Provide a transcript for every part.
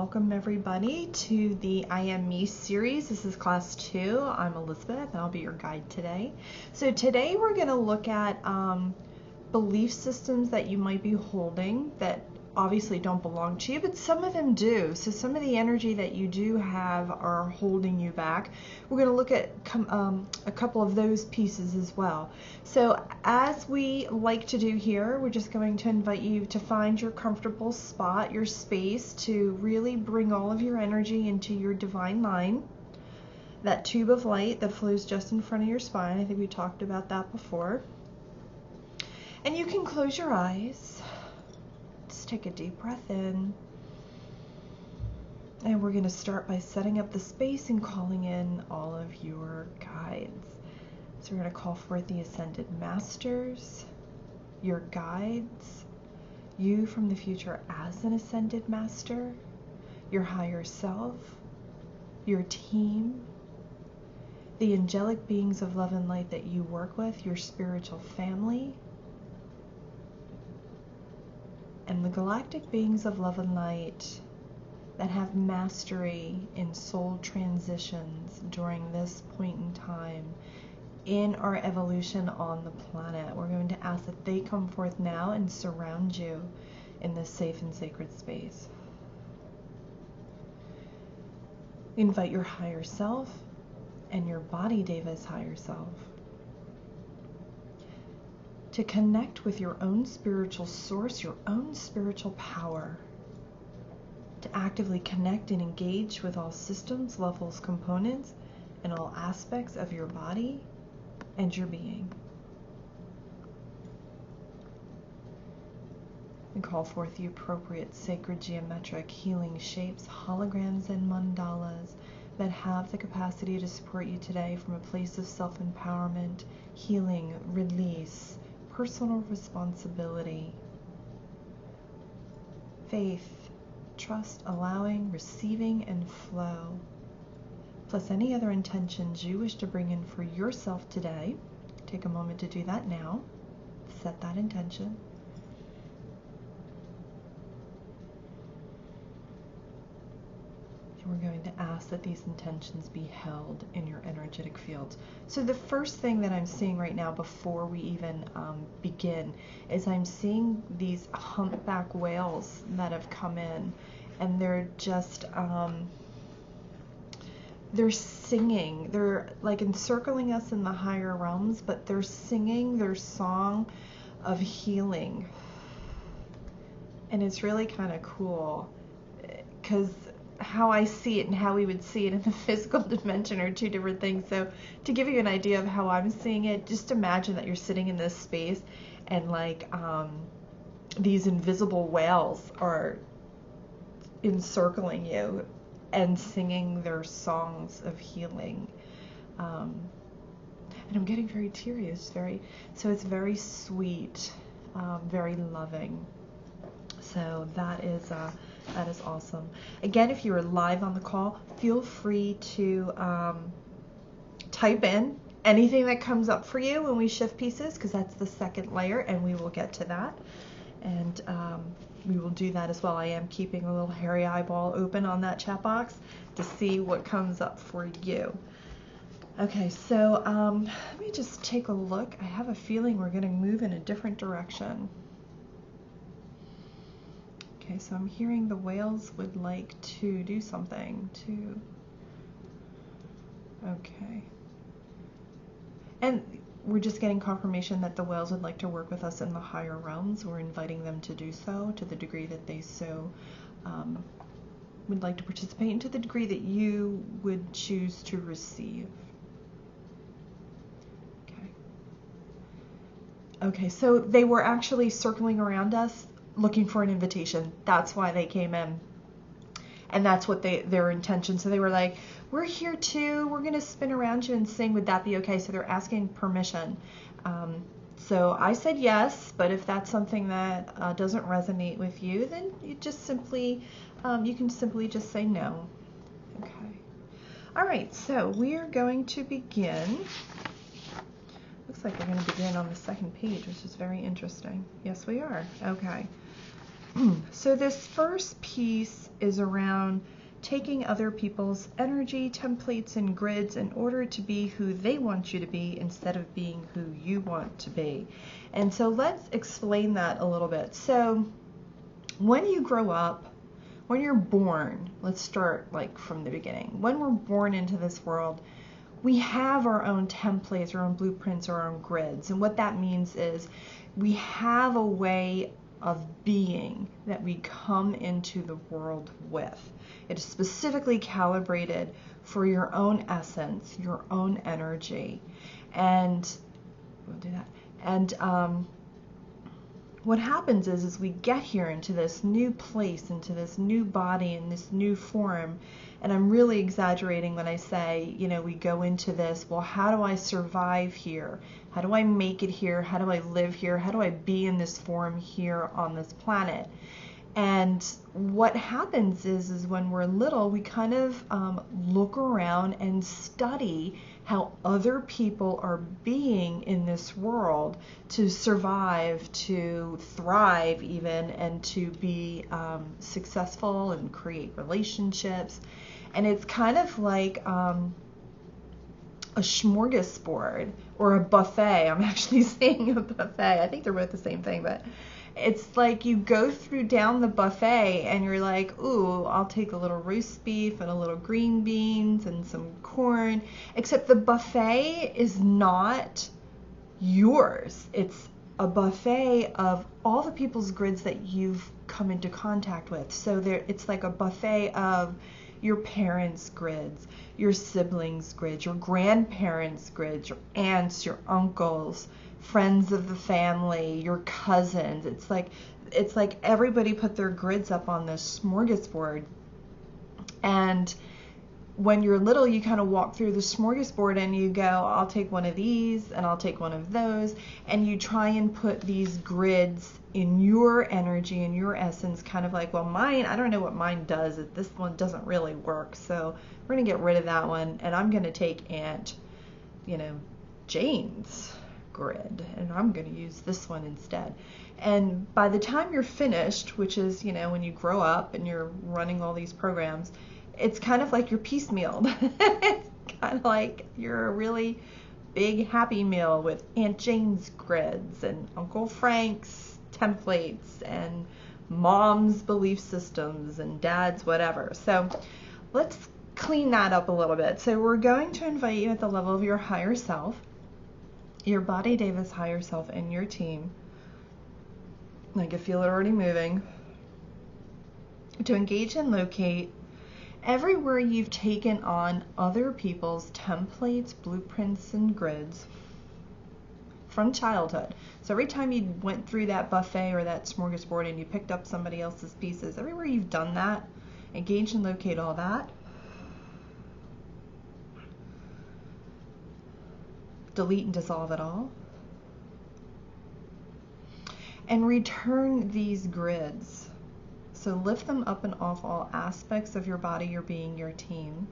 welcome everybody to the I Am Me series. This is class 2. I'm Elizabeth and I'll be your guide today. So today we're going to look at belief systems that you might be holding that obviously don't belong to you, but some of them do. So some of the energy that you do have are holding you back. We're going to look at a couple of those pieces as well. So as we like to do here, we're just going to invite you to find your comfortable spot, your space, to really bring all of your energy into your divine line, that tube of light that flows just in front of your spine. I think we talked about that before. And you can close your eyes. Just take a deep breath in. And we're going to start by setting up the space and calling in all of your guides. So we're going to call forth the Ascended Masters, your guides, you from the future as an Ascended Master, your higher self, your team, the angelic beings of love and light that you work with, your spiritual family, and the galactic beings of love and light that have mastery in soul transitions during this point in time in our evolution on the planet. We're going to ask that they come forth now and surround you in this safe and sacred space. Invite your higher self and your body Deva's higher self to connect with your own spiritual source, your own spiritual power, to actively connect and engage with all systems, levels, components, and all aspects of your body and your being. And call forth the appropriate sacred geometric healing shapes, holograms, and mandalas that have the capacity to support you today from a place of self-empowerment, healing, release, personal responsibility, faith, trust, allowing, receiving, and flow, plus any other intentions you wish to bring in for yourself today. Take a moment to do that now. Set that intention. We're going to ask that these intentions be held in your energetic fields. So the first thing that I'm seeing right now before we even begin is I'm seeing these humpback whales that have come in, and they're just they're singing. They're like encircling us in the higher realms, but they're singing their song of healing. And it's really kind of cool because how I see it and how we would see it in the physical dimension are two different things. So to give you an idea of how I'm seeing it, just imagine that you're sitting in this space and like these invisible whales are encircling you and singing their songs of healing. And I'm getting very teary. So it's very sweet, very loving. So that is awesome. Again, if you are live on the call, feel free to type in anything that comes up for you when we shift pieces, because that's the second layer, and we will get to that. And we will do that as well. I am keeping a little hairy eyeball open on that chat box to see what comes up for you. Okay, so let me just take a look. I have a feeling we're going to move in a different direction. Okay, so I'm hearing the whales would like to do something too. Okay. And we're just getting confirmation that the whales would like to work with us in the higher realms. We're inviting them to do so to the degree that they so would like to participate, and to the degree that you would choose to receive. Okay. Okay, so they were actually circling around us looking for an invitation. That's why they came in. And that's what their intention. So they were like, we're here too. We're going to spin around you and sing. Would that be okay? So they're asking permission. So I said yes, but if that's something that doesn't resonate with you, then you just simply, you can simply just say no. Okay. All right, so we are going to begin. Looks like we're going to begin on the second page, which is very interesting. Yes, we are. Okay. So this first piece is around taking other people's energy, templates, and grids in order to be who they want you to be instead of being who you want to be. And so let's explain that a little bit. So when you grow up, when you're born, let's start like from the beginning. When we're born into this world, we have our own templates, our own blueprints, our own grids. And what that means is we have a way of being that we come into the world with. It is specifically calibrated for your own essence, your own energy. And we'll do that. And what happens is we get here into this new place, into this new body, in this new form. And I'm really exaggerating when I say, you know, we go into this, well, how do I survive here? How do I make it here? How do I live here? How do I be in this form here on this planet? And what happens is when we're little, we kind of look around and study how other people are being in this world to survive, to thrive even, and to be successful and create relationships. And it's kind of like a smorgasbord or a buffet. I'm actually saying a buffet. I think they're both the same thing, but it's like you go through down the buffet and you're like, ooh, I'll take a little roast beef and a little green beans and some corn, except the buffet is not yours. It's a buffet of all the people's grids that you've come into contact with. So it's like a buffet of your parents' grids, your siblings' grids, your grandparents' grids, your aunts, your uncles, friends of the family, your cousins. It's like everybody put their grids up on this smorgasbord. And when you're little, you kind of walk through the smorgasbord and you go, I'll take one of these and I'll take one of those. And you try and put these grids in your energy, in your essence, kind of like, well, mine, I don't know what mine does. This one doesn't really work. So we're going to get rid of that one. And I'm going to take Aunt, Jane's grid, and I'm going to use this one instead. And by the time you're finished, which is, when you grow up and you're running all these programs, it's kind of like you're piecemealed. It's kind of like you're a really big happy meal with Aunt Jane's grids and Uncle Frank's templates and mom's belief systems and dad's whatever. So let's clean that up a little bit. So we're going to invite you at the level of your higher self, your Body Davis higher self, and your team. I can feel it already moving. To engage and locate everywhere you've taken on other people's templates, blueprints, and grids from childhood. So every time you went through that buffet or that smorgasbord and you picked up somebody else's pieces, everywhere you've done that, engage and locate all that. Delete and dissolve it all. And return these grids. So lift them up and off all aspects of your body, your being, your team,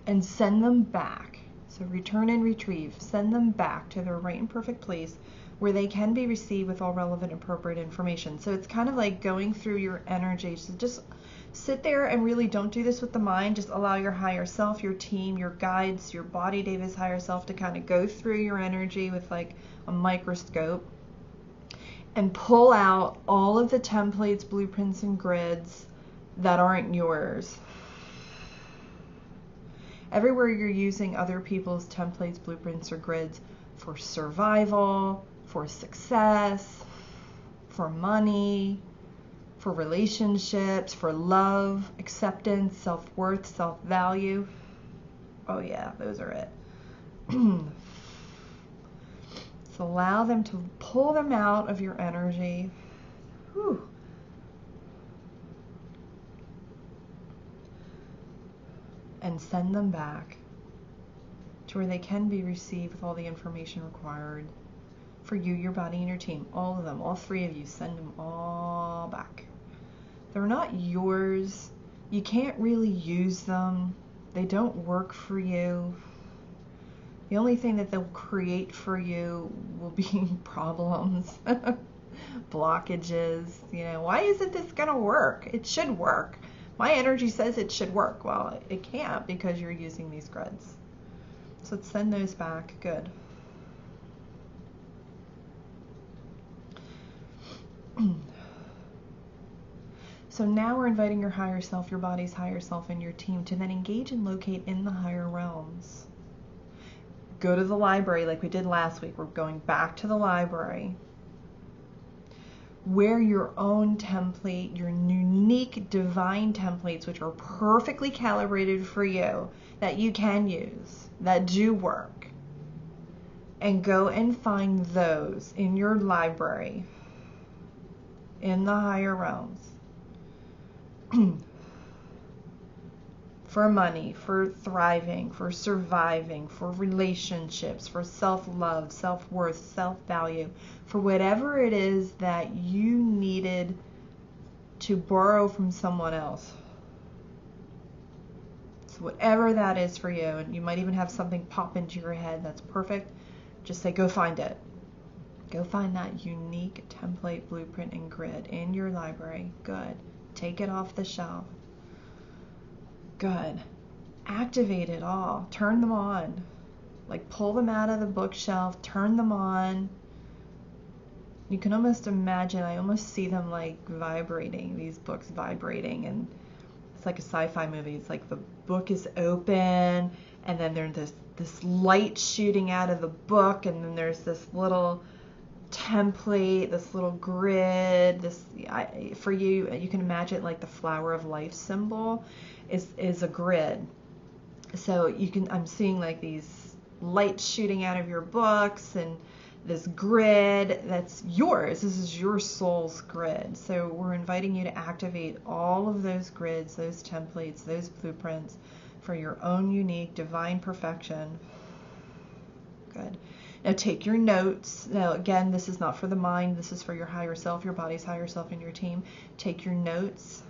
and send them back. So return and retrieve. Send them back to their right and perfect place where they can be received with all relevant and appropriate information. So it's kind of like going through your energy. So just sit there and really don't do this with the mind. Just allow your higher self, your team, your guides, your Body Davis higher self to kind of go through your energy with like a microscope and pull out all of the templates, blueprints, and grids that aren't yours. Everywhere you're using other people's templates, blueprints, or grids for survival, for success, for money, for relationships, for love, acceptance, self-worth, self-value. Oh yeah, those are it. So allow them to pull them out of your energy. Whew. And send them back to where they can be received with all the information required for you, your body, and your team. All of them, all three of you, send them all back. They're not yours. You can't really use them. They don't work for you. The only thing that they'll create for you will be problems. blockages. You know, why isn't this going to work? It should work. My energy says it should work. Well, it can't because you're using these grids. So let's send those back. Good. So now we're inviting your higher self, your body's higher self, and your team to then engage and locate in the higher realms. Go to the library like we did last week. We're going back to the library, where your own template, your unique divine templates, which are perfectly calibrated for you, that you can use, that do work, and go and find those in your library, in the higher realms. For money, for thriving, for surviving, for relationships, for self-love, self-worth, self-value, for whatever it is that you needed to borrow from someone else. So whatever that is for you, and you might even have something pop into your head that's perfect, just say, go find it. Go find that unique template, blueprint, and grid in your library. Good. Take it off the shelf. Good. Activate it all. Turn them on. Like pull them out of the bookshelf, turn them on. You can almost imagine, I almost see them like vibrating, these books vibrating, and it's like a sci-fi movie. It's like the book is open, and then there's this light shooting out of the book, and then there's this little template, this little grid, for you can imagine like the flower of life symbol is a grid. So I'm seeing like these lights shooting out of your books and this grid that's yours. This is your soul's grid. So we're inviting you to activate all of those grids, those templates, those blueprints for your own unique divine perfection. Good. Now take your notes. Now again, this is not for the mind. This is for your higher self, your body's higher self, and your team. Take your notes.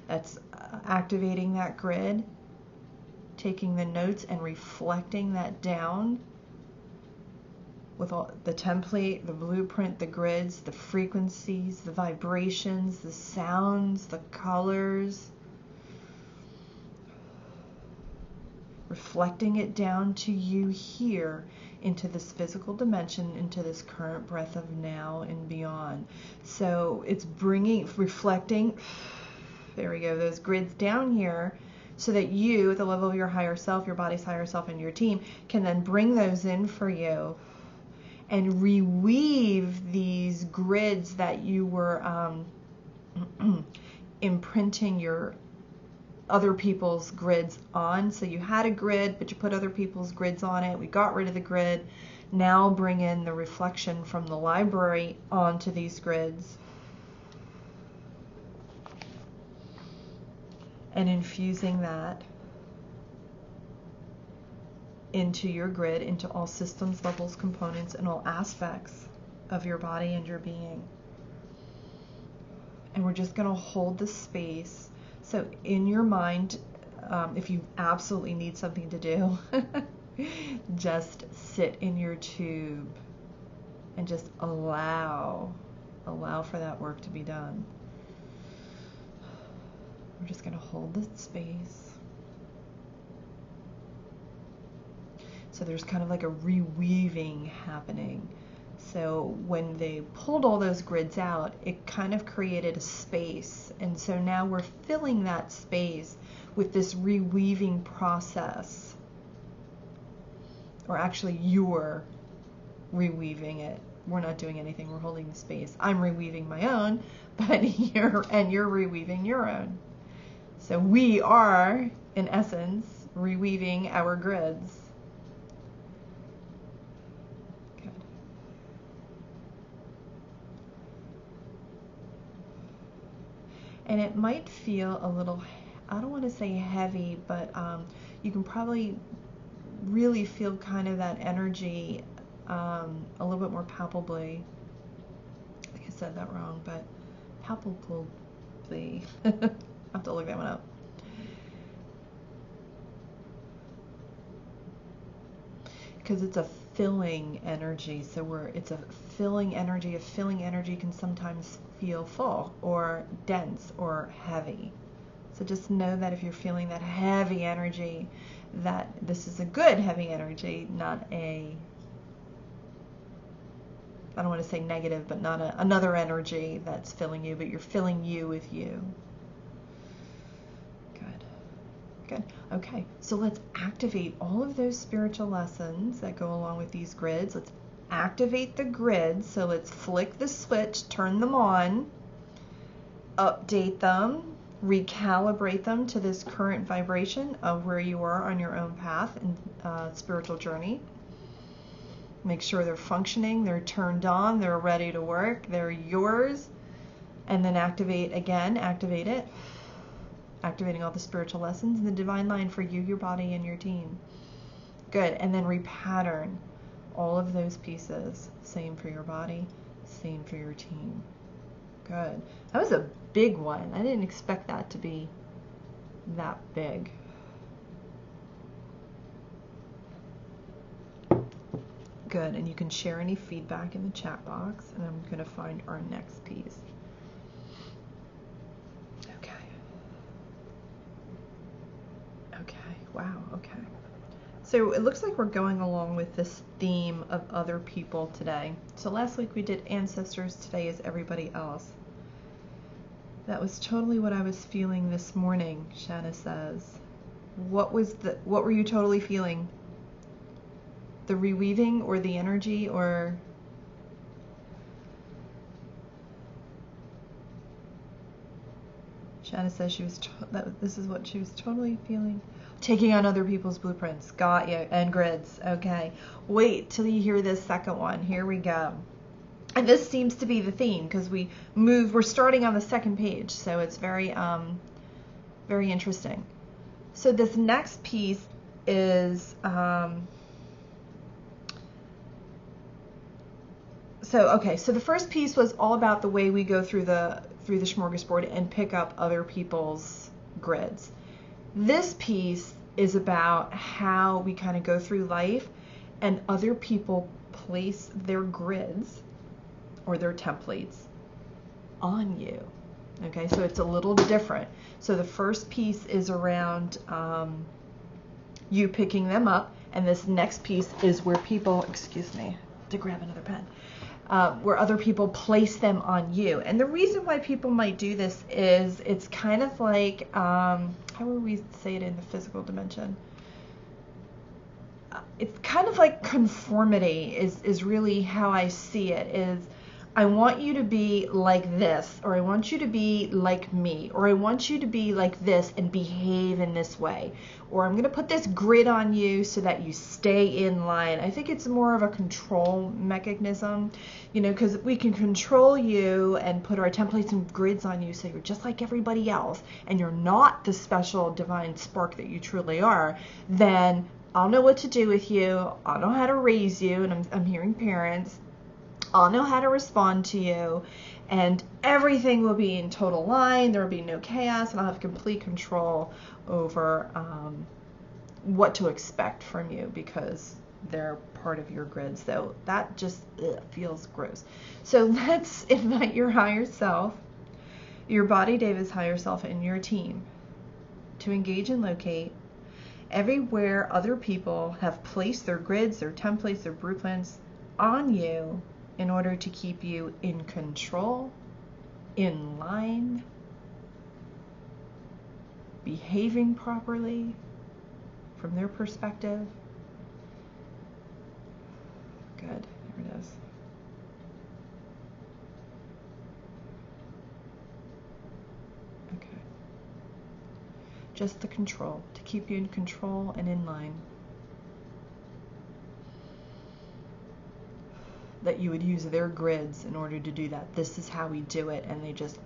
That's activating that grid. Taking the notes and reflecting that down with all the template, the blueprint, the grids, the frequencies, the vibrations, the sounds, the colors. Reflecting it down to you here, into this physical dimension, into this current breath of now and beyond. So it's reflecting, there we go, those grids down here, so that you, at the level of your higher self, your body's higher self, and your team, can then bring those in for you and reweave these grids that you were imprinting your other people's grids on. So you had a grid, but you put other people's grids on it. We got rid of the grid. Now bring in the reflection from the library onto these grids. And infusing that into your grid, into all systems, levels, components, and all aspects of your body and your being. And we're just going to hold the space. So in your mind, if you absolutely need something to do, just sit in your tube and just allow for that work to be done. We're just going to hold the space. So there's kind of like a reweaving happening. So when they pulled all those grids out, it kind of created a space. And so now we're filling that space with this reweaving process. Or actually, you're reweaving it. We're not doing anything, we're holding the space. I'm reweaving my own, but you're reweaving your own. So we are, in essence, reweaving our grids. Good. And it might feel a little, I don't want to say heavy, but you can probably really feel kind of that energy a little bit more palpably. I think I said that wrong, but palpably. I'll have to look that one up. Because it's a filling energy. So it's a filling energy. A filling energy can sometimes feel full or dense or heavy. So just know that if you're feeling that heavy energy, that this is a good heavy energy, not a, I don't want to say negative, but not another energy that's filling you, but you're filling you with you. Good. Good. Okay, so let's activate all of those spiritual lessons that go along with these grids. Let's activate the grids. So let's flick the switch, turn them on, update them, recalibrate them to this current vibration of where you are on your own path and spiritual journey. Make sure they're functioning, they're turned on, they're ready to work, they're yours. And then activate again, activate it. Activating all the spiritual lessons in the divine line for you, your body, and your team. Good. And then repattern all of those pieces. Same for your body, same for your team. Good. That was a big one. I didn't expect that to be that big. Good. And you can share any feedback in the chat box, and I'm going to find our next piece. Wow, okay. So it looks like we're going along with this theme of other people today. So last week we did ancestors, today is everybody else. That was totally what I was feeling this morning, Shanna says. What were you totally feeling? The reweaving or the energy or... Shanna says this is what she was totally feeling. Taking on other people's blueprints. Got you. And grids. Okay. Wait till you hear this second one. Here we go. And this seems to be the theme because we're starting on the second page. So it's very, very interesting. So this next piece is, so the first piece was all about the way we go through the smorgasbord and pick up other people's grids. This piece is about how we kind of go through life and other people place their grids or their templates on you. Okay, so it's a little different. So the first piece is around you picking them up, and this next piece is where people, excuse me, to grab another pen, where other people place them on you. And the reason why people might do this is it's kind of like, how would we say it in the physical dimension? It's kind of like conformity is really how I see it, is I want you to be like this, or I want you to be like me, or I want you to be like this and behave in this way, or I'm going to put this grid on you so that you stay in line. I think it's more of a control mechanism, you know, because we can control you and put our templates and grids on you so you're just like everybody else and you're not the special divine spark that you truly are. Then I'll know what to do with you. I'll know how to raise you, and I'm hearing parents. I'll know how to respond to you, and everything will be in total line. There will be no chaos, and I'll have complete control over what to expect from you because they're part of your grid. So that just feels gross. So let's invite your higher self, your Body Davis higher self, and your team to engage and locate everywhere other people have placed their grids, their templates, their blueprints on you, in order to keep you in control, in line, behaving properly from their perspective. Good, there it is. Okay. Just the control, to keep you in control and in line. That you would use their grids in order to do that. This is how we do it, and they just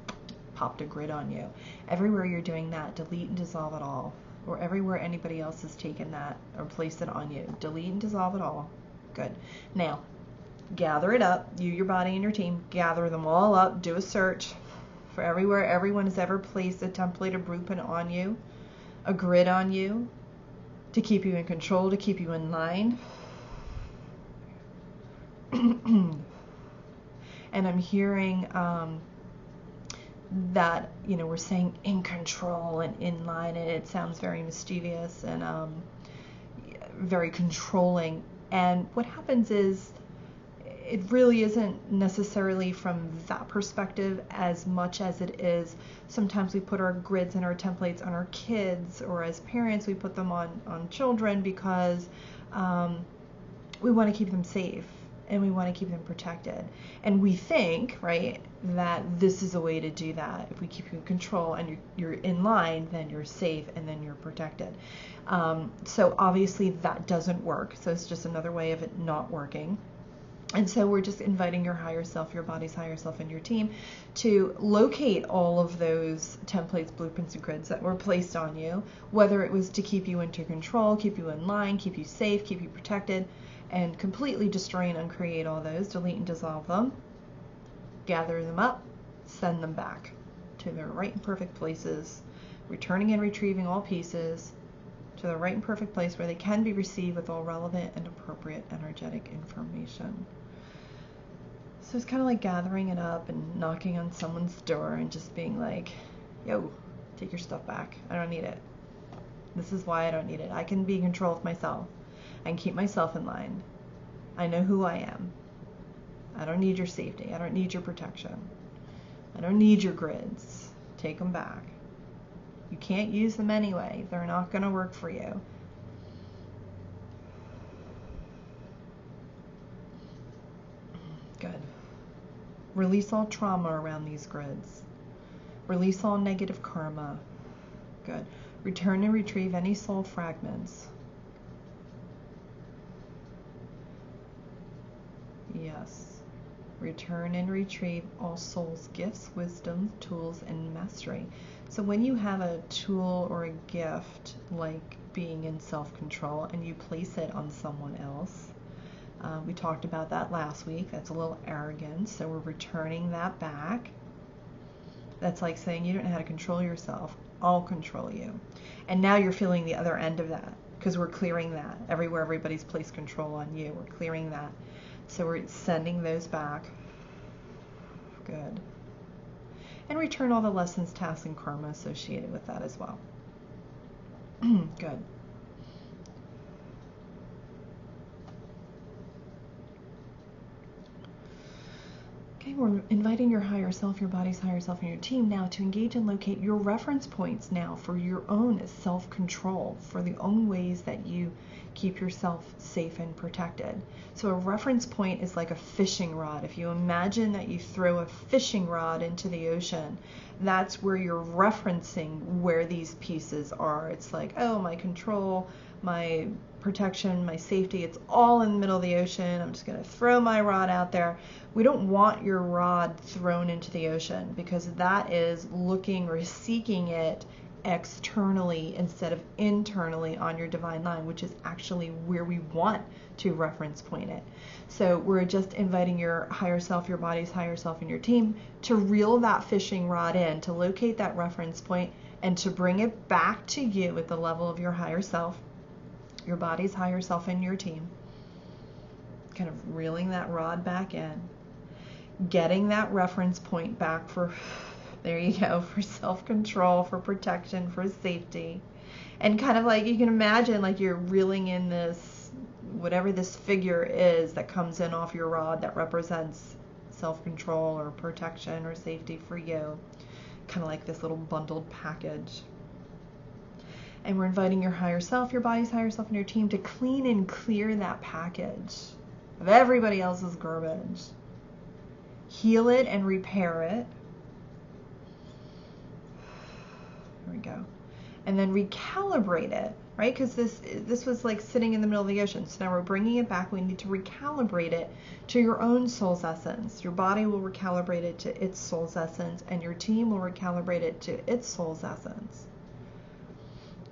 popped a grid on you. Everywhere you're doing that, delete and dissolve it all. Or everywhere anybody else has taken that or placed it on you, delete and dissolve it all. Good. Now, gather it up. You, your body, and your team, gather them all up. Do a search for everywhere everyone has ever placed a template or blueprint on you, a grid on you, to keep you in control, to keep you in line. And I'm hearing that, we're saying in control and in line, and it sounds very mischievous and very controlling. And what happens is, it really isn't necessarily from that perspective as much as it is sometimes we put our grids and our templates on our kids, or as parents we put them on children because we want to keep them safe and we want to keep them protected. And we think, right, that this is a way to do that. If we keep you in control and you're in line, then you're safe and then you're protected. So obviously that doesn't work. So it's just another way of it not working. And so we're just inviting your higher self, your body's higher self, and your team to locate all of those templates, blueprints, and grids that were placed on you, whether it was to keep you into control, keep you in line, keep you safe, keep you protected, and completely destroy and uncreate all those, delete and dissolve them, gather them up, send them back to their right and perfect places, returning and retrieving all pieces to the right and perfect place where they can be received with all relevant and appropriate energetic information. So it's kind of like gathering it up and knocking on someone's door and just being like, yo, take your stuff back. I don't need it. This is why I don't need it. I can be in control of myself and keep myself in line. I know who I am. I don't need your safety. I don't need your protection. I don't need your grids. Take them back. You can't use them anyway. They're not going to work for you. Good. Release all trauma around these grids. Release all negative karma. Good. Return and retrieve any soul fragments. Yes. Return and retrieve all souls' gifts, wisdom, tools, and mastery. So when you have a tool or a gift, like being in self-control, and you place it on someone else, we talked about that last week. That's a little arrogant, so we're returning that back. That's like saying you don't know how to control yourself. I'll control you. And now you're feeling the other end of that, because we're clearing that. Everywhere everybody's placed control on you, we're clearing that. So we're sending those back. Good. And return all the lessons, tasks, and karma associated with that as well. Good. Okay, we're inviting your higher self, your body's higher self, and your team now to engage and locate your reference points now for your own self-control, for the own ways that you keep yourself safe and protected. So a reference point is like a fishing rod. If you imagine that you throw a fishing rod into the ocean, that's where you're referencing where these pieces are. It's like, oh, my control, my protection, my safety, it's all in the middle of the ocean. I'm just going to throw my rod out there. We don't want your rod thrown into the ocean, because that is looking or seeking it externally instead of internally on your divine line, which is actually where we want to reference point it. So we're just inviting your higher self, your body's higher self, and your team to reel that fishing rod in, to locate that reference point, and to bring it back to you at the level of your higher self, your body's higher self, and your team. Kind of reeling that rod back in, getting that reference point back for, there you go, for self-control, for protection, for safety. And kind of like, you can imagine like you're reeling in this, whatever this figure is that comes in off your rod that represents self-control or protection or safety for you. Kind of like this little bundled package. And we're inviting your higher self, your body's higher self, and your team to clean and clear that package of everybody else's garbage. Heal it and repair it. There we go. And then recalibrate it, right? Because this was like sitting in the middle of the ocean. So now we're bringing it back. We need to recalibrate it to your own soul's essence. Your body will recalibrate it to its soul's essence, and your team will recalibrate it to its soul's essence.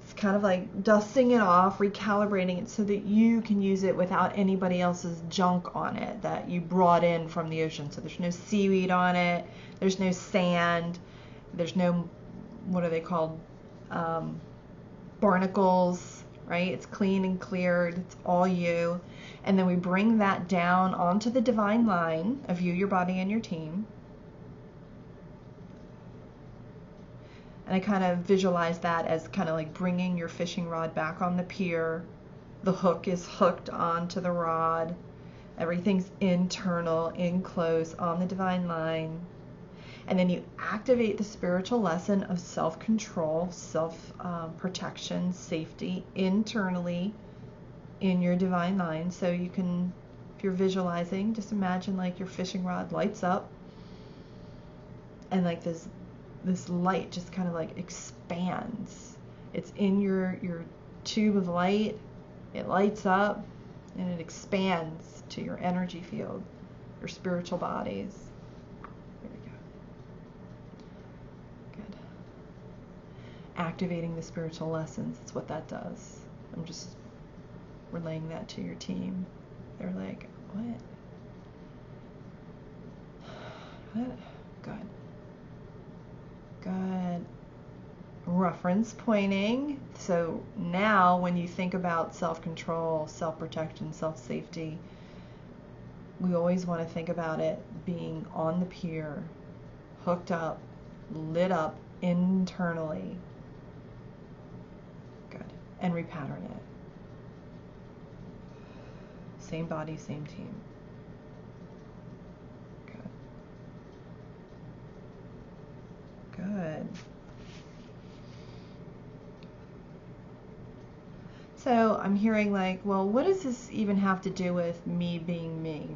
It's kind of like dusting it off, recalibrating it so that you can use it without anybody else's junk on it that you brought in from the ocean. So there's no seaweed on it, there's no sand, there's no, what are they called, barnacles, right? It's clean and cleared. It's all you. And then we bring that down onto the divine line of you, your body, and your team. And I kind of visualize that as kind of like bringing your fishing rod back on the pier. The hook is hooked onto the rod. Everything's internal, in close, on the divine line. And then you activate the spiritual lesson of self-control, self-protection, safety internally in your divine line. So you can, if you're visualizing, just imagine like your fishing rod lights up and like this light just kind of like expands. It's in your tube of light. It lights up and it expands to your energy field, your spiritual bodies. There we go. Good. Activating the spiritual lessons, that's what that does. I'm just relaying that to your team. They're like, what? What? Good. Good. Reference pointing. So now when you think about self-control, self-protection, self-safety, we always want to think about it being on the pier, hooked up, lit up internally. Good. And repattern it. Same body, same team. Good. Good. So I'm hearing like, well, what does this even have to do with me being me?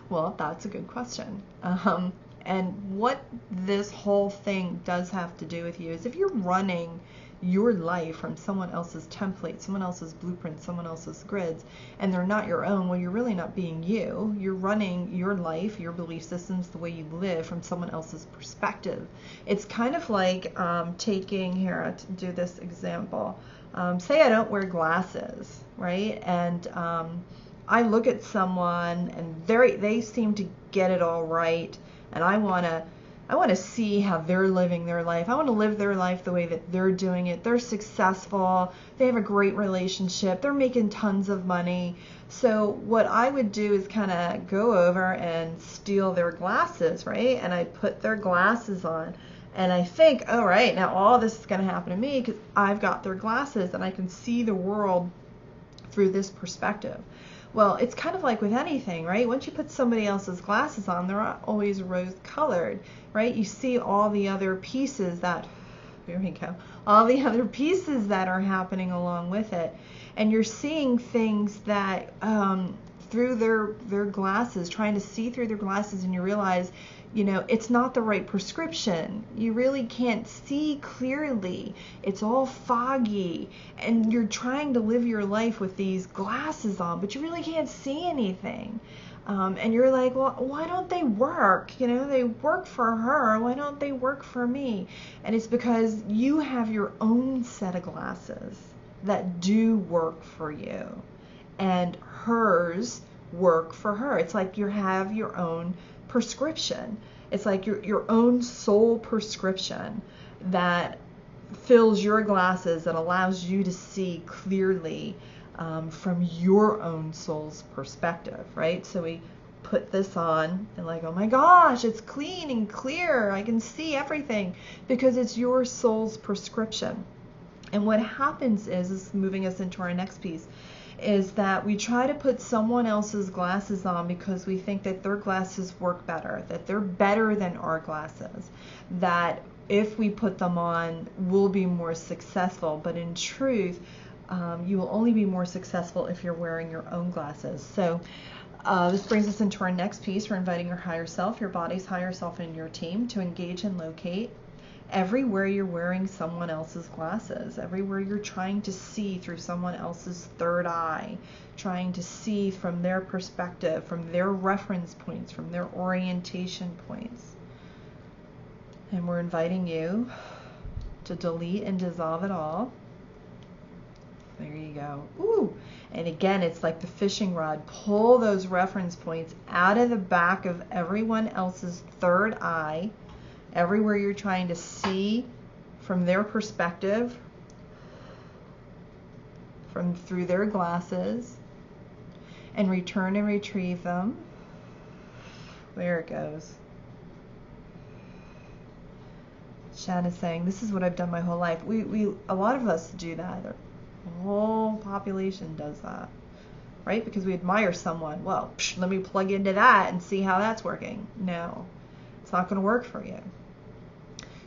Well, that's a good question. And what this whole thing does have to do with you is if you're running your life from someone else's template, someone else's blueprint, someone else's grids, and they're not your own, well, you're really not being you. You're running your life, your belief systems, the way you live from someone else's perspective. It's kind of like taking, here, to do this example. Say I don't wear glasses, right? And I look at someone and they seem to get it all right, and I want to see how they're living their life. I want to live their life the way that they're doing it. They're successful. They have a great relationship. They're making tons of money. So what I would do is kind of go over and steal their glasses, right? And I put their glasses on. And I think, all right, now all this is going to happen to me because I've got their glasses and I can see the world through this perspective. Well, it's kind of like with anything, right? Once you put somebody else's glasses on, they're not always rose-colored, right? You see all the other pieces that, here we go, all the other pieces that are happening along with it. And you're seeing things that through their glasses, trying to see through their glasses, and you realize, you know, it's not the right prescription. You really can't see clearly. It's all foggy, and you're trying to live your life with these glasses on, but you really can't see anything. And you're like, well, why don't they work? You know, they work for her. Why don't they work for me? And it's because you have your own set of glasses that do work for you, and hers work for her. It's like you have your own prescription. It's like your own soul prescription that fills your glasses, that allows you to see clearly from your own soul's perspective, right? So we put this on and like, oh my gosh, it's clean and clear. I can see everything because it's your soul's prescription. And what happens is moving us into our next piece, is that we try to put someone else's glasses on because we think that their glasses work better, that they're better than our glasses, that if we put them on, we'll be more successful. But in truth, you will only be more successful if you're wearing your own glasses. So this brings us into our next piece. We're inviting your higher self, your body's higher self, and your team to engage and locate everywhere you're wearing someone else's glasses, everywhere you're trying to see through someone else's third eye, trying to see from their perspective, from their reference points, from their orientation points. And we're inviting you to delete and dissolve it all. There you go. Ooh. And again, it's like the fishing rod. Pull those reference points out of the back of everyone else's third eye, everywhere you're trying to see from their perspective. from through their glasses and return and retrieve them. There it goes. Shan is saying, this is what I've done my whole life. A lot of us do that. The whole population does that, right? Because we admire someone. Well, let me plug into that and see how that's working. No, it's not going to work for you.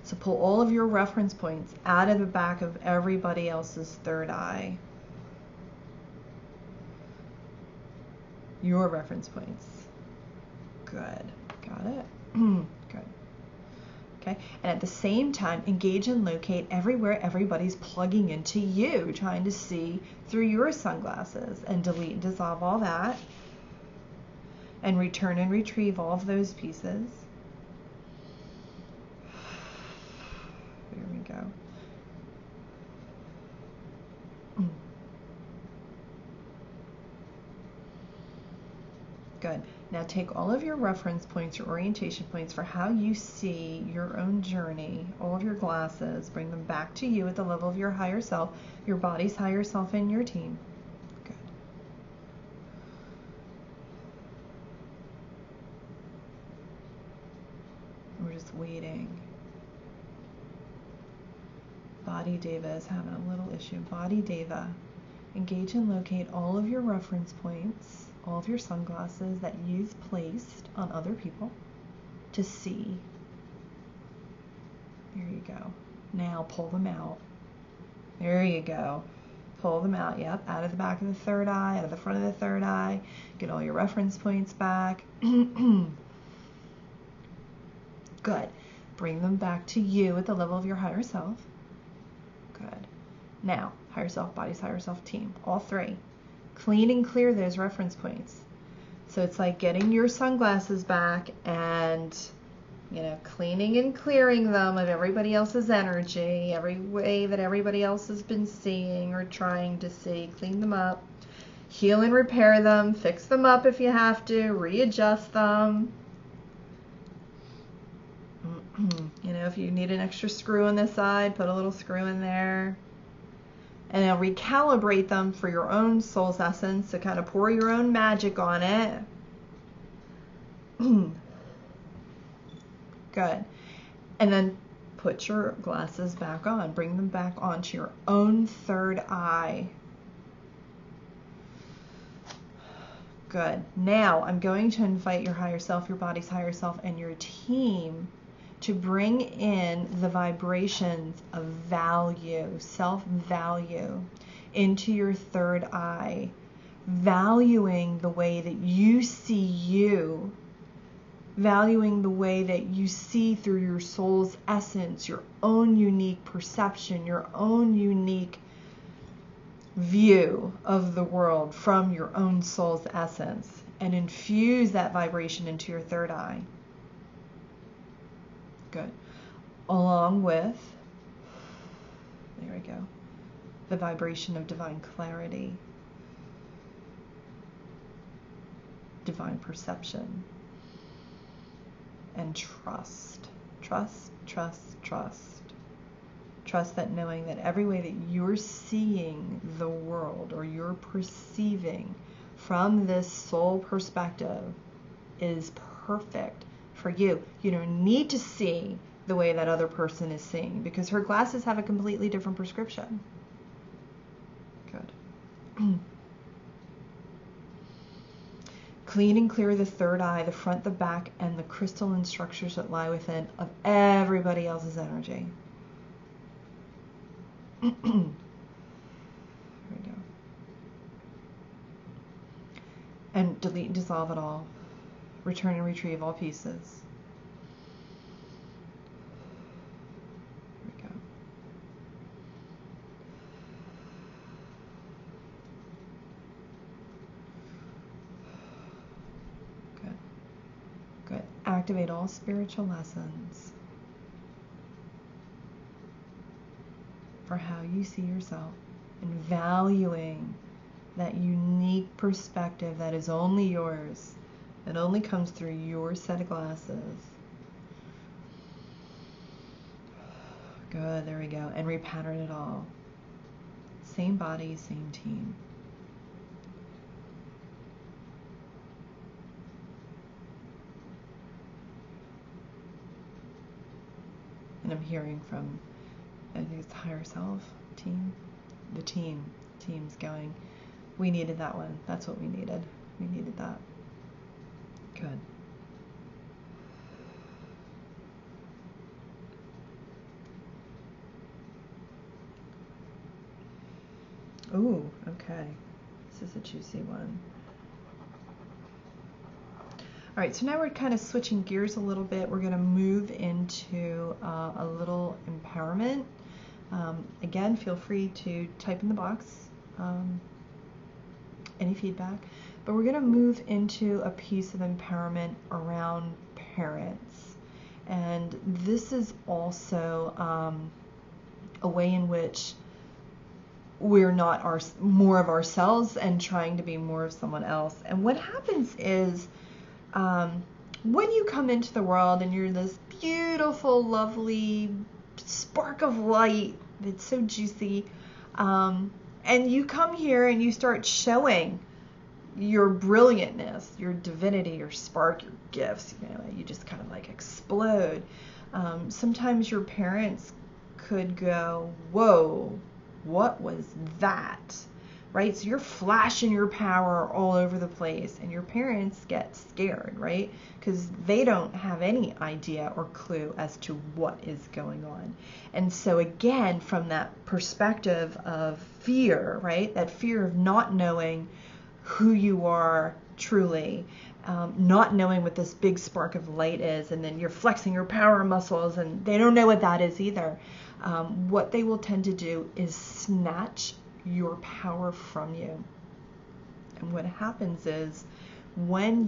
So pull all of your reference points out of the back of everybody else's third eye. Your reference points. Good. Got it? Good. Okay. And at the same time, engage and locate everywhere everybody's plugging into you, trying to see through your sunglasses, and delete and dissolve all that. And return and retrieve all of those pieces. There we go. Good. Now take all of your reference points, your orientation points for how you see your own journey, all of your glasses, bring them back to you at the level of your higher self, your body's higher self, and your team. Good. We're just waiting. Body Deva is having a little issue. Body Deva, engage and locate all of your reference points, all of your sunglasses that you've placed on other people to see. There you go. Now pull them out. There you go. Pull them out. Yep, out of the back of the third eye, out of the front of the third eye. Get all your reference points back. Good. Bring them back to you at the level of your higher self. Good. Now, higher self, body's higher self, team. All three. Clean and clear those reference points. So it's like getting your sunglasses back and, cleaning and clearing them of everybody else's energy, every way that everybody else has been seeing or trying to see. Clean them up. Heal and repair them. Fix them up if you have to. Readjust them. If you need an extra screw on this side, put a little screw in there. And now recalibrate them for your own soul's essence, so kind of pour your own magic on it. Good. And then put your glasses back on. Bring them back onto your own third eye. Good. Now I'm going to invite your higher self, your body's higher self, and your team to bring in the vibrations of value, self-value, into your third eye, valuing the way that you see you, valuing the way that you see through your soul's essence, your own unique perception, your own unique view of the world from your own soul's essence, and infuse that vibration into your third eye. Good. Along with, there we go, the vibration of divine clarity, divine perception, and trust. Trust, trust, trust. Trust that knowing that every way that you're seeing the world or you're perceiving from this soul perspective is perfect for you. You don't need to see the way that other person is seeing, because her glasses have a completely different prescription. Good. Clean and clear the third eye, the front, the back, and the crystalline structures that lie within of everybody else's energy. There we go. And delete and dissolve it all. Return and retrieve all pieces. There we go. Good. Good. Activate all spiritual lessons for how you see yourself, and valuing that unique perspective that is only yours. It only comes through your set of glasses. Good, there we go. And repattern it all. Same body, same team. And I'm hearing from, I think it's the higher self team. The team's going, we needed that one. That's what we needed. We needed that. Good. Ooh, okay. This is a juicy one. All right, so now we're kind of switching gears a little bit. We're going to move into a little empowerment. Again, feel free to type in the box any feedback. But we're going to move into a piece of empowerment around parents. And this is also a way in which we're not more of ourselves and trying to be more of someone else. And what happens is when you come into the world and you're this beautiful, lovely spark of light that's so juicy, and you come here and you start showing your brilliantness, your divinity, your spark, your gifts, you just kind of like explode. Sometimes your parents could go, whoa, what was that? Right? So you're flashing your power all over the place, and your parents get scared, right? Because they don't have any idea or clue as to what is going on. And so again, from that perspective of fear, right? That fear of not knowing who you are truly, not knowing what this big spark of light is, and then you're flexing your power muscles, and they don't know what that is either. What they will tend to do is snatch your power from you. And what happens is when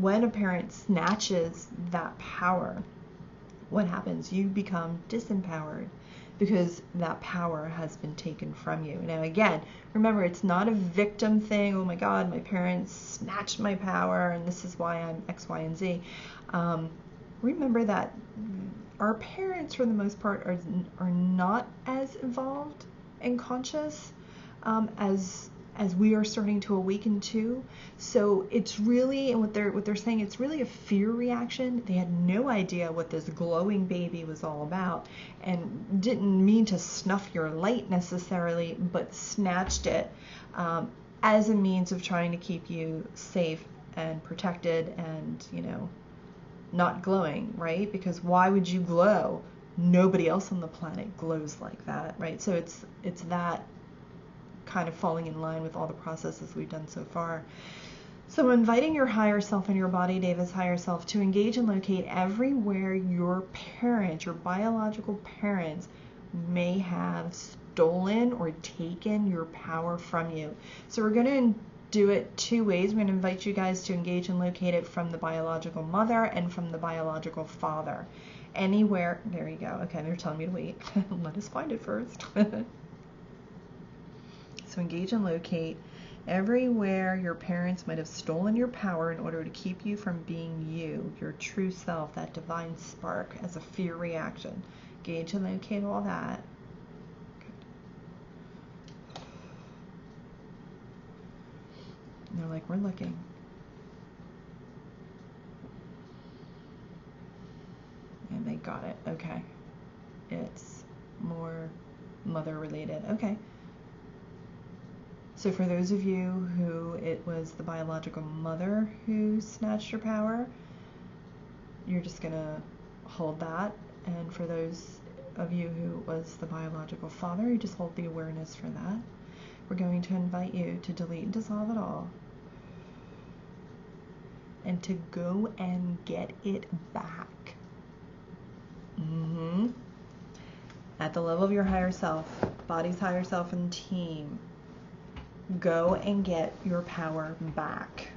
a parent snatches that power, what happens? You become disempowered because that power has been taken from you. Now again, remember, it's not a victim thing. Oh my God, my parents snatched my power and this is why I'm X, Y, and Z. Remember that our parents, for the most part, are not as evolved and conscious as we are starting to awaken to. So it's really, and what they're saying, it's really a fear reaction. They had no idea what this glowing baby was all about, and didn't mean to snuff your light necessarily, but snatched it as a means of trying to keep you safe and protected and, not glowing, right? Because why would you glow? Nobody else on the planet glows like that, right? So it's that kind of falling in line with all the processes we've done so far. So inviting your higher self and your body, Deva's higher self, to engage and locate everywhere your parents, your biological parents, may have stolen or taken your power from you. So we're going to do it two ways. I'm going to invite you guys to engage and locate it from the biological mother and from the biological father. Anywhere, there you go. Okay, they're telling me to wait. Let us find it first. So engage and locate everywhere your parents might have stolen your power in order to keep you from being you, your true self, that divine spark, as a fear reaction. Engage and locate all that. And they're like, we're looking. And they got it. Okay. It's more mother related. Okay. So for those of you who it was the biological mother who snatched your power, you're just going to hold that. And for those of you who was the biological father, you just hold the awareness for that. We're going to invite you to delete and dissolve it all, and to go and get it back. At the level of your higher self, body's higher self and team, go and get your power back.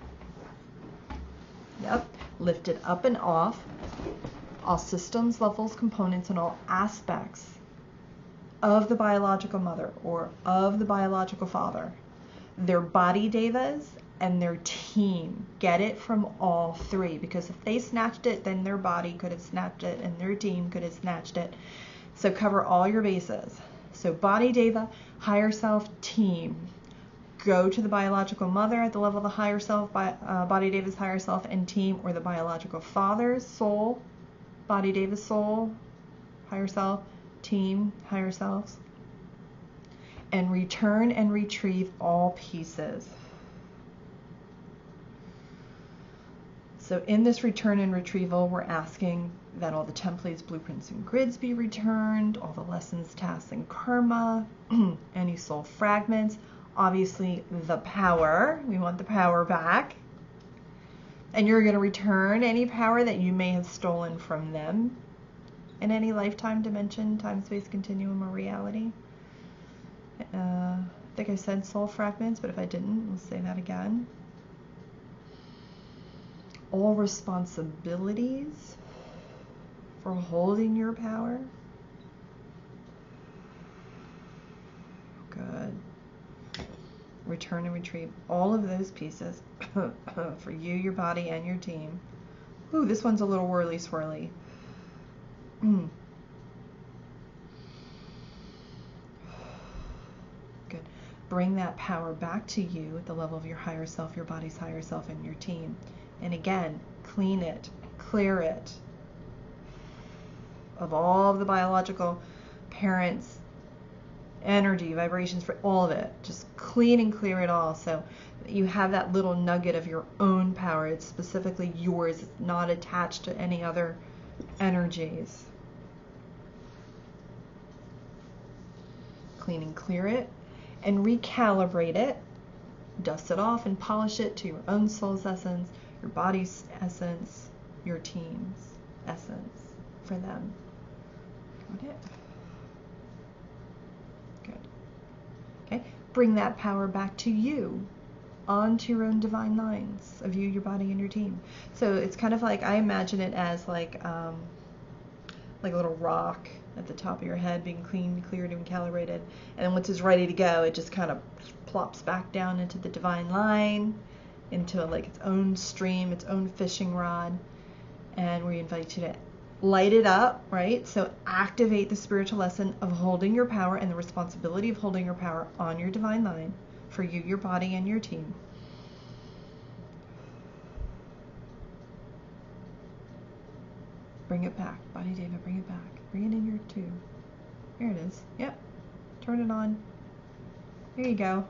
Yep, lift it up and off, all systems, levels, components, and all aspects of the biological mother or of the biological father, their body devas, and their team. Get it from all three, because if they snatched it, then their body could have snatched it and their team could have snatched it. So cover all your bases. So body deva, higher self, team. Go to the biological mother at the level of the higher self, body deva's higher self, and team, or the biological father's soul, body deva's soul, higher self, team, higher selves. And return and retrieve all pieces. So in this return and retrieval, we're asking that all the templates, blueprints, and grids be returned, all the lessons, tasks, and karma, any soul fragments, obviously the power. We want the power back. And you're going to return any power that you may have stolen from them in any lifetime, dimension, time, space, continuum, or reality. I think I said soul fragments, but if I didn't, we'll say that again. All responsibilities for holding your power. Good. Return and retrieve all of those pieces for you, your body, and your team. Ooh, this one's a little whirly swirly. Good. Bring that power back to you at the level of your higher self, your body's higher self, and your team. And again, clean it, clear it of all of the biological parents' energy, vibrations, for all of it. Just clean and clear it all so you have that little nugget of your own power. It's specifically yours. It's not attached to any other energies. Clean and clear it and recalibrate it. Dust it off and polish it to your own soul's essence, your body's essence, your team's essence for them. Got it? Good. Okay. Bring that power back to you, onto your own divine lines of you, your body, and your team. So it's kind of like, I imagine it as like a little rock at the top of your head being cleaned, cleared, and calibrated. And then once it's ready to go, it just kind of plops back down into the divine line, into like its own stream, its own fishing rod. And we invite you to light it up, right? So activate the spiritual lesson of holding your power and the responsibility of holding your power on your divine line for you, your body, and your team. Bring it back. Body Deva, bring it back. Bring it in here too. Here it is. Yep. Turn it on. Here you go.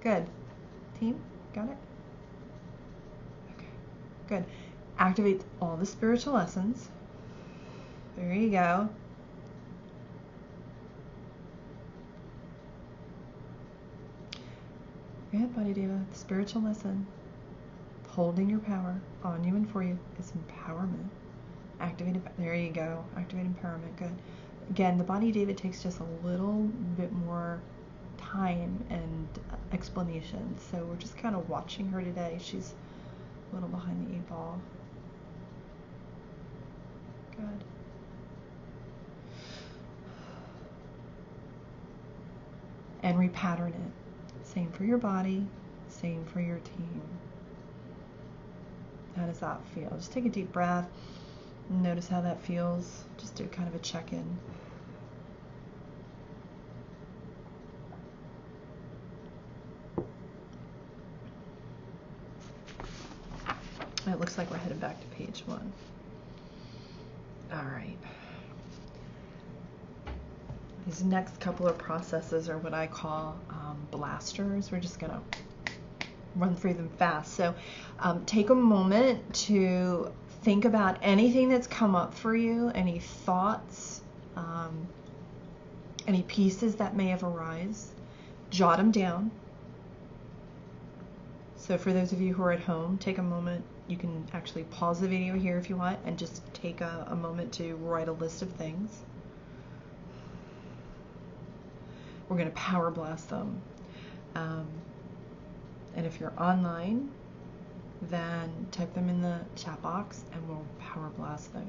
Good. Team, got it? Okay. Good. Activate all the spiritual lessons. There you go. Go ahead, Body Deva. The spiritual lesson, holding your power on you and for you, is empowerment. Activate, there you go. Activate empowerment. Good. Again, the Body Deva takes just a little bit more time and explanation. So we're just kind of watching her today. She's a little behind the 8 ball. Good. And repattern it. Same for your body, same for your team. How does that feel? Just take a deep breath. Notice how that feels. Just do kind of a check-in. It looks like we're headed back to page 1. All right. These next couple of processes are what I call blasters. We're just going to run through them fast. So take a moment to think about anything that's come up for you, any thoughts, any pieces that may have arisen. Jot them down. So for those of you who are at home, take a moment. You can actually pause the video here if you want and just take a moment to write a list of things. We're going to power blast them. And if you're online, then type them in the chat box and we'll power blast those.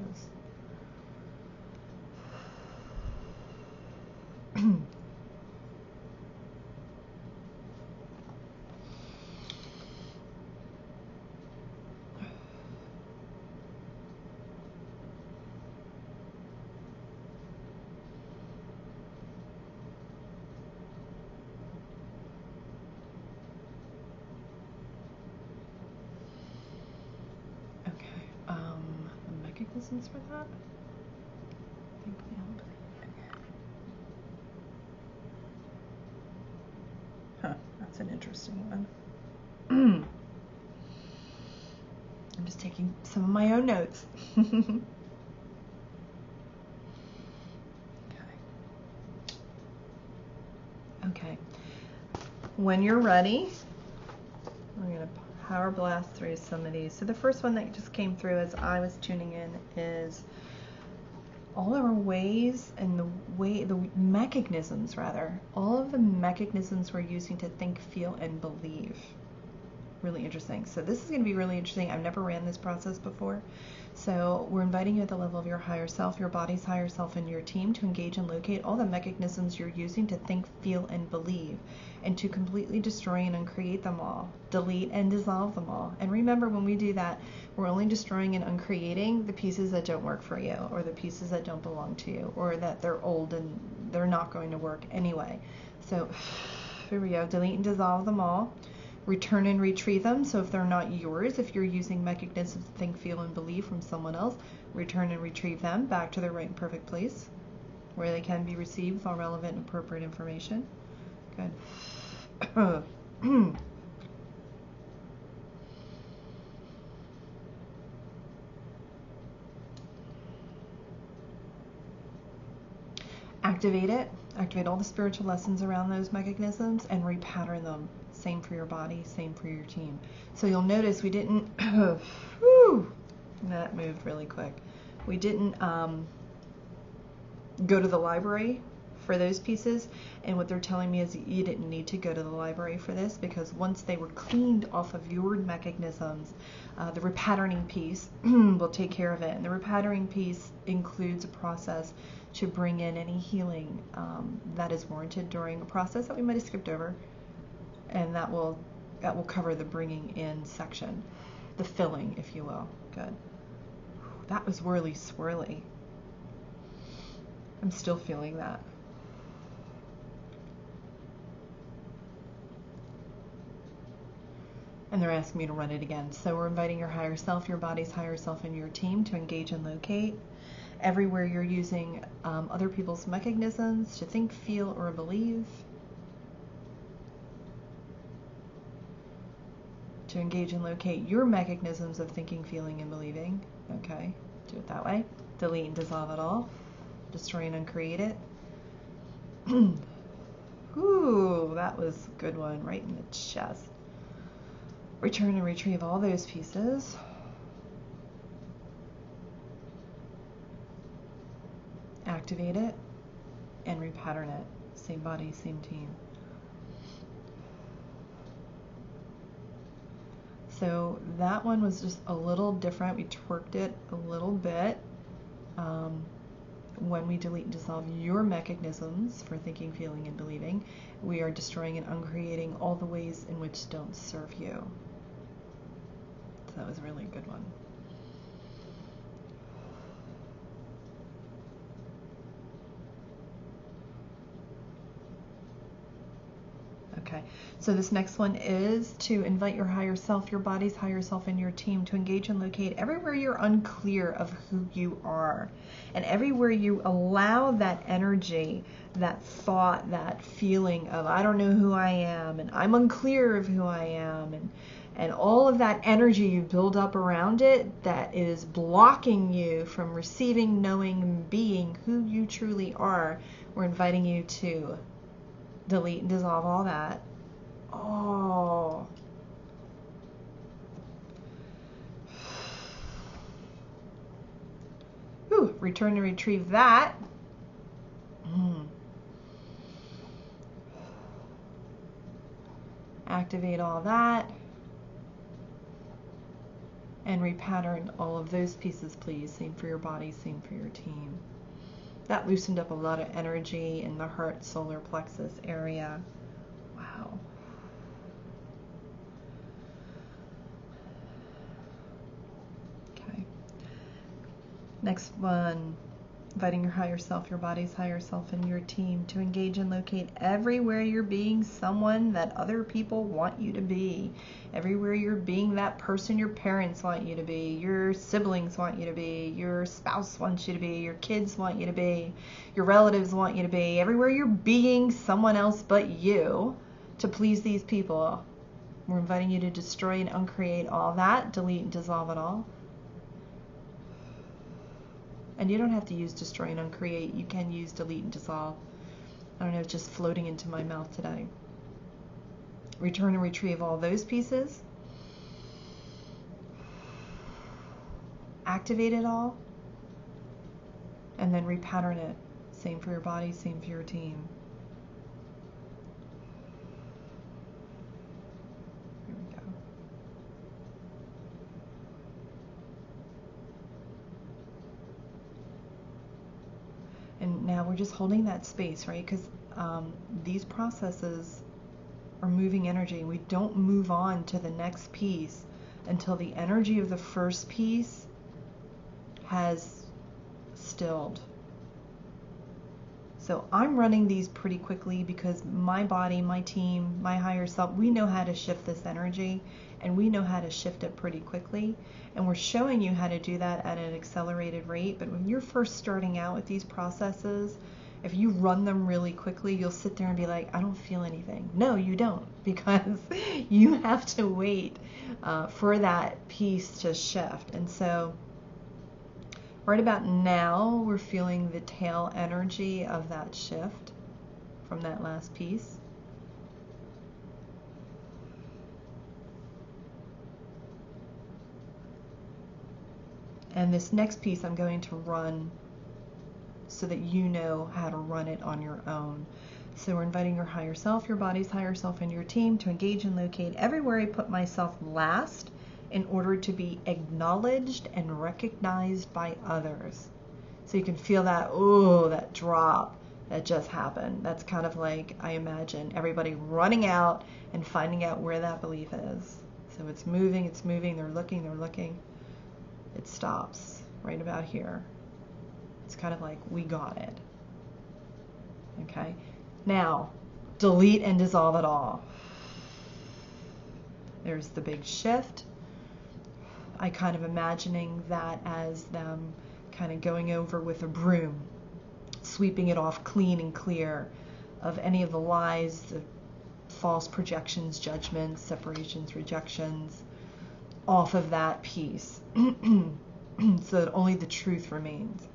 mechanisms for that? Think, feel, and believe. Huh, that's an interesting one. I'm just taking some of my own notes. Okay. When you're ready, we're going to power blast through some of these. So the first one that just came through as I was tuning in is all of our ways and the mechanisms, all of the mechanisms we're using to think, feel, and believe. Really interesting. So this is going to be really interesting. I've never ran this process before. So we're inviting you at the level of your higher self, your body's higher self, and your team to engage and locate all the mechanisms you're using to think, feel, and believe, and to completely destroy and uncreate them all, delete and dissolve them all. And remember, when we do that, we're only destroying and uncreating the pieces that don't work for you, or the pieces that don't belong to you, or that they're old and they're not going to work anyway. So here we go. Delete and dissolve them all. Return and retrieve them. So if they're not yours, if you're using mechanisms to think, feel, and believe from someone else, return and retrieve them back to their right and perfect place where they can be received with all relevant and appropriate information. Good. Activate it. Activate all the spiritual lessons around those mechanisms and repattern them. Same for your body, same for your team. So you'll notice we didn't, whew, that moved really quick. We didn't go to the library for those pieces, and what they're telling me is you didn't need to go to the library for this, because once they were cleaned off of your mechanisms, the repatterning piece will take care of it. And the repatterning piece includes a process to bring in any healing that is warranted during a process that we might have skipped over. And that will cover the bringing in section, the filling, if you will. Good. That was whirly swirly. I'm still feeling that. And they're asking me to run it again. So we're inviting your higher self, your body's higher self, and your team to engage and locate everywhere you're using other people's mechanisms to think, feel, or believe. To engage and locate your mechanisms of thinking, feeling, and believing. Okay, do it that way. Delete and dissolve it all. Destroy and uncreate it. Ooh, that was a good one, right in the chest. Return and retrieve all those pieces. Activate it and repattern it. Same body, same team. So that one was just a little different. We twerked it a little bit. When we delete and dissolve your mechanisms for thinking, feeling, and believing, we are destroying and uncreating all the ways in which don't serve you. So that was a really good one. Okay, so this next one is to invite your higher self, your body's higher self, and your team to engage and locate everywhere you're unclear of who you are, and everywhere you allow that energy, that thought, that feeling of I don't know who I am, and I'm unclear of who I am, and all of that energy you build up around it that is blocking you from receiving, knowing, and being who you truly are. We're inviting you to delete and dissolve all that. Oh. Whew. Return and retrieve that. Activate all that. And repattern all of those pieces, please. Same for your body, same for your team. That loosened up a lot of energy in the heart solar plexus area. Wow. Okay. Next one. Inviting your higher self, your body's higher self, and your team to engage and locate everywhere you're being someone that other people want you to be. Everywhere you're being that person your parents want you to be, your siblings want you to be, your spouse wants you to be, your kids want you to be, your relatives want you to be. Everywhere you're being someone else but you to please these people. We're inviting you to destroy and uncreate all that, delete and dissolve it all. And you don't have to use destroy and uncreate. You can use delete and dissolve. I don't know, it's just floating into my mouth today. Return and retrieve all those pieces. Activate it all. And then repattern it. Same for your body, same for your team. Here we go. And now we're just holding that space, right? Because these processes are moving energy. We don't move on to the next piece until the energy of the first piece has stilled. So I'm running these pretty quickly because my body, my team, my higher self, we know how to shift this energy, and we know how to shift it pretty quickly. And we're showing you how to do that at an accelerated rate. But when you're first starting out with these processes, if you run them really quickly, you'll sit there and be like, I don't feel anything. No, you don't, because you have to wait for that piece to shift. And so right about now, we're feeling the tail energy of that shift from that last piece. And this next piece I'm going to run so that you know how to run it on your own. So we're inviting your higher self, your body's higher self, and your team to engage and locate everywhere I put myself last in order to be acknowledged and recognized by others. So you can feel that, oh, that drop that just happened. That's kind of like, I imagine, everybody running out and finding out where that belief is. So it's moving, they're looking. It stops right about here. It's kind of like, we got it. Okay? Now, delete and dissolve it all. There's the big shift. I kind of imagining that as them kind of going over with a broom, sweeping it off clean and clear of any of the lies, the false projections, judgments, separations, rejections, off of that piece, so that only the truth remains.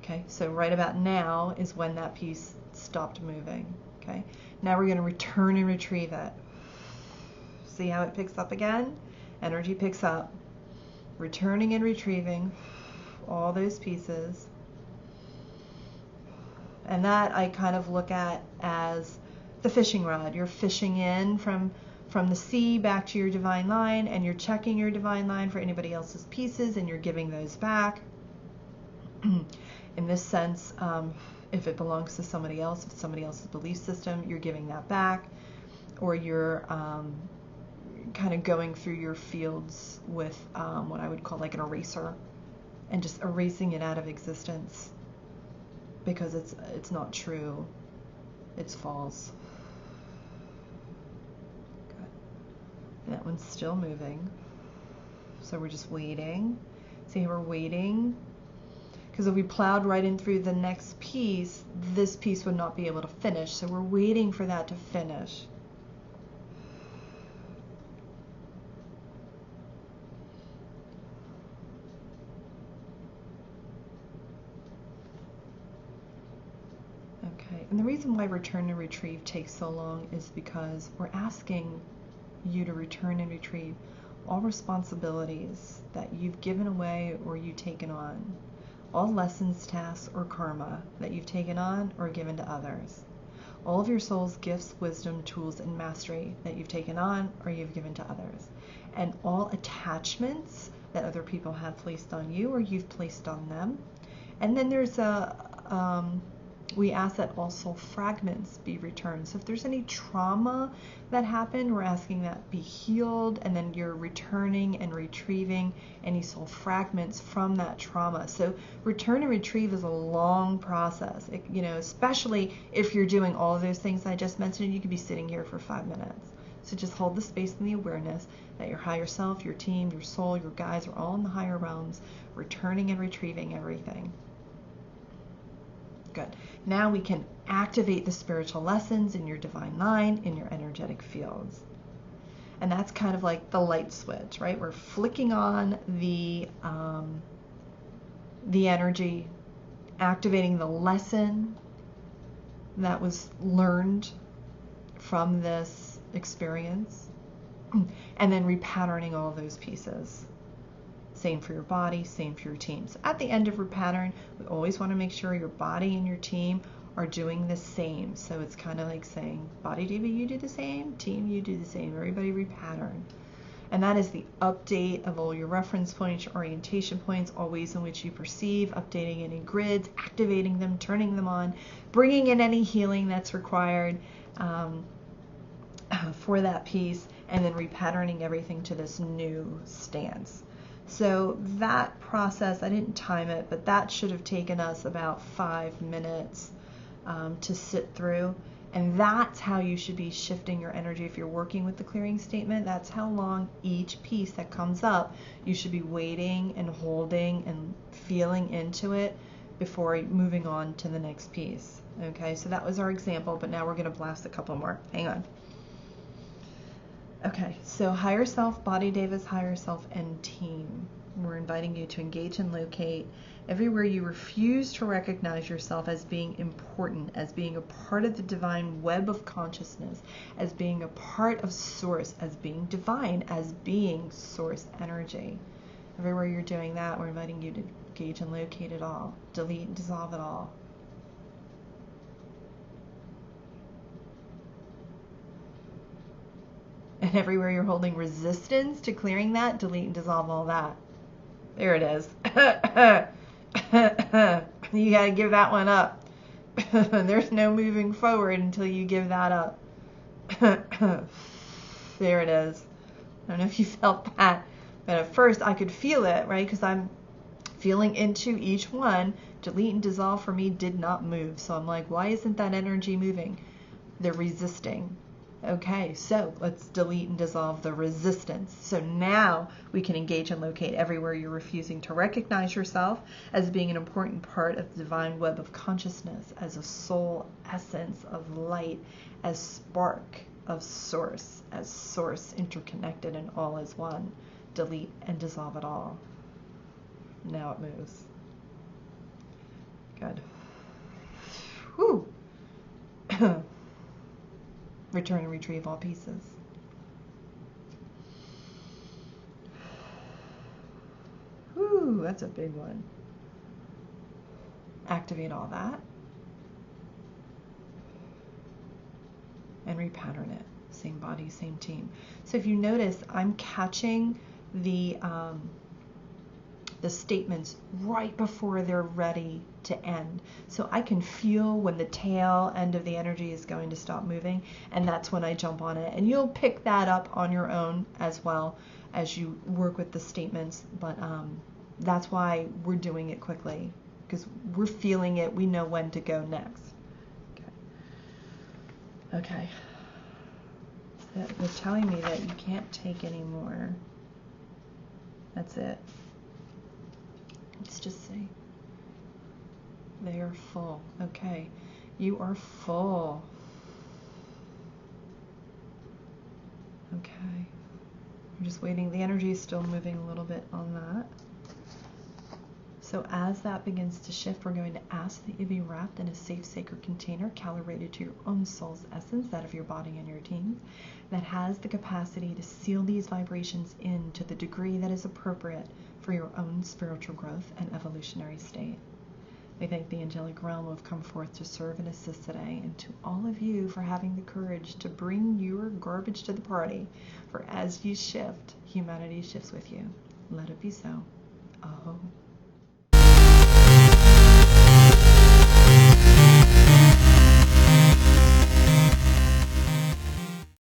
Okay, so right about now is when that piece stopped moving. Okay, now we're going to return and retrieve it. See how it picks up again? Energy picks up. Returning and retrieving all those pieces. And that I kind of look at as the fishing rod. You're fishing in from the sea back to your divine line, and you're checking your divine line for anybody else's pieces, and you're giving those back. In this sense, if it belongs to somebody else, if it's somebody else's belief system, you're giving that back, or you're kind of going through your fields with what I would call like an eraser, and just erasing it out of existence because it's not true, it's false. Good. That one's still moving, so we're just waiting. See, we're waiting because if we plowed right in through the next piece, this piece would not be able to finish, so we're waiting for that to finish. Okay, and the reason why return and retrieve takes so long is because we're asking you to return and retrieve all responsibilities that you've given away or you've taken on, all lessons, tasks, or karma that you've taken on or given to others, all of your soul's gifts, wisdom, tools, and mastery that you've taken on or you've given to others, and all attachments that other people have placed on you or you've placed on them. And then there's a We ask that all soul fragments be returned. So if there's any trauma that happened, we're asking that be healed, and then you're returning and retrieving any soul fragments from that trauma. So return and retrieve is a long process. Especially if you're doing all of those things I just mentioned, you could be sitting here for 5 minutes. So just hold the space and the awareness that your higher self, your team, your soul, your guides are all in the higher realms, returning and retrieving everything. Good. Now we can activate the spiritual lessons in your divine line, in your energetic fields. And that's kind of like the light switch, right? We're flicking on the energy, activating the lesson that was learned from this experience, and then repatterning all of those pieces. Same for your body, same for your team. So at the end of repattern, we always want to make sure your body and your team are doing the same. So it's kind of like saying, body diva, you do the same, team, you do the same, everybody repattern. And that is the update of all your reference points, your orientation points, all ways in which you perceive, updating any grids, activating them, turning them on, bringing in any healing that's required for that piece, and then repatterning everything to this new stance. So that process, I didn't time it, but that should have taken us about 5 minutes to sit through. And that's how you should be shifting your energy if you're working with the clearing statement. That's how long each piece that comes up, you should be waiting and holding and feeling into it before moving on to the next piece. Okay, so that was our example, but now we're going to blast a couple more. Hang on. Okay, so higher self, body devas, higher self, and team. We're inviting you to engage and locate everywhere you refuse to recognize yourself as being important, as being a part of the divine web of consciousness, as being a part of source, as being divine, as being source energy. Everywhere you're doing that, we're inviting you to engage and locate it all, delete and dissolve it all. And everywhere you're holding resistance to clearing that, delete and dissolve all that. There it is. You got to give that one up. There's no moving forward until you give that up. There it is. I don't know if you felt that, but at first I could feel it, right? Because I'm feeling into each one. Delete and dissolve for me did not move. So I'm like, why isn't that energy moving? They're resisting. Okay, so let's delete and dissolve the resistance. So now we can engage and locate everywhere you're refusing to recognize yourself as being an important part of the divine web of consciousness, as a soul essence of light, as spark of source, as source interconnected and all as one. Delete and dissolve it all. Now it moves. Good. Whew. Return and retrieve all pieces. Whew, that's a big one. Activate all that. And repattern it. Same body, same team. So if you notice, I'm catching the statements right before they're ready to end. So I can feel when the tail end of the energy is going to stop moving, and that's when I jump on it. And you'll pick that up on your own as well as you work with the statements, but that's why we're doing it quickly, because we're feeling it. We know when to go next. Okay. They're telling me that you can't take any more. That's it. Let's just say they are full. Okay, you are full. Okay, I'm just waiting. The energy is still moving a little bit on that. So as that begins to shift, we're going to ask that you be wrapped in a safe, sacred container calibrated to your own soul's essence, that of your body and your team, that has the capacity to seal these vibrations in to the degree that is appropriate for your own spiritual growth and evolutionary state. We thank the angelic realm who have come forth to serve and assist today, and to all of you for having the courage to bring your garbage to the party, for as you shift, humanity shifts with you. Let it be so. Oh.